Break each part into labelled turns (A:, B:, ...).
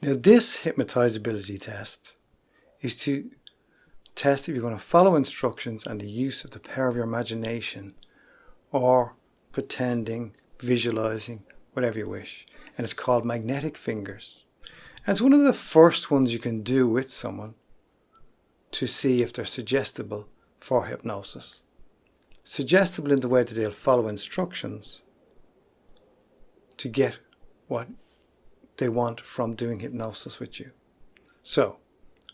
A: Now this hypnotizability test is to test if you're going to follow instructions and the use of the power of your imagination or pretending, visualizing, whatever you wish. And it's called magnetic fingers. And it's one of the first ones you can do with someone to see if they're suggestible for hypnosis. Suggestible in the way that they'll follow instructions to get what they want from doing hypnosis with you. So,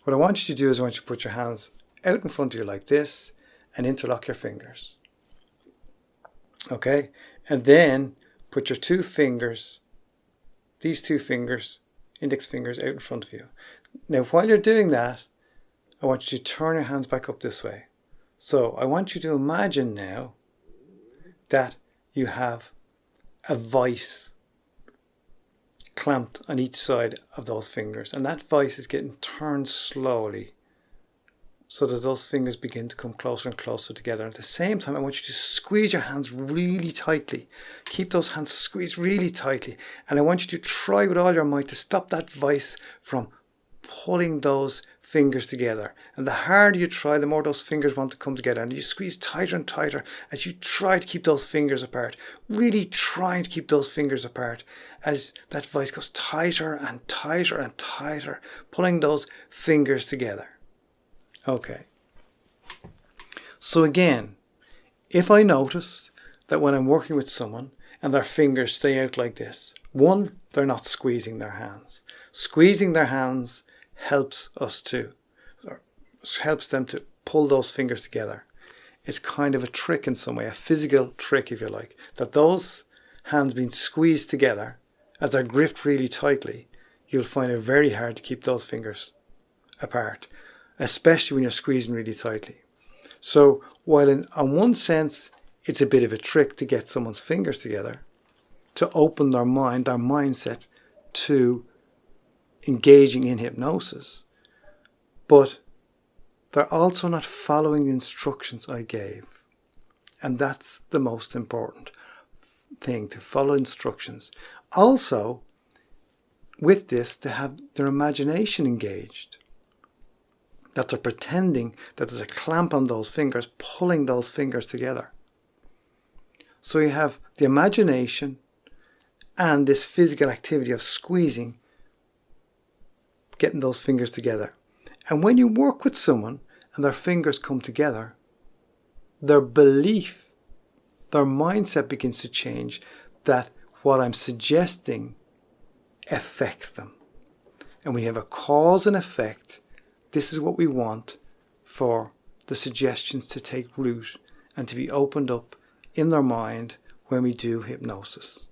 A: what I want you to do is I want you to put your hands out in front of you like this and interlock your fingers. Okay? And then put your two fingers, these two fingers, index fingers, out in front of you. Now, while you're doing that, I want you to turn your hands back up this way. So I want you to imagine now that you have a vice clamped on each side of those fingers, and that vice is getting turned slowly so that those fingers begin to come closer and closer together. At the same time, I want you to squeeze your hands really tightly. Keep those hands squeezed really tightly, and I want you to try with all your might to stop that vice from pulling those fingers together. And the harder you try, the more those fingers want to come together, and you squeeze tighter and tighter as you try to keep those fingers apart, really trying to keep those fingers apart as that vice goes tighter and tighter and tighter, pulling those fingers together. Okay, so again, if I notice that when I'm working with someone and their fingers stay out like this, one, they're not squeezing their hands. Squeezing their hands helps them to pull those fingers together. It's kind of a trick in some way, a physical trick if you like, that those hands being squeezed together as they're gripped really tightly, you'll find it very hard to keep those fingers apart, especially when you're squeezing really tightly. So while in one sense it's a bit of a trick to get someone's fingers together, to open their mind, their mindset to engaging in hypnosis, but they're also not following the instructions I gave. And that's the most important thing, to follow instructions. Also, with this, to have their imagination engaged, that they're pretending that there's a clamp on those fingers, pulling those fingers together. So you have the imagination and this physical activity of squeezing, getting those fingers together. And when you work with someone and their fingers come together, their belief, their mindset begins to change that what I'm suggesting affects them. And we have a cause and effect. This is what we want for the suggestions to take root and to be opened up in their mind when we do hypnosis.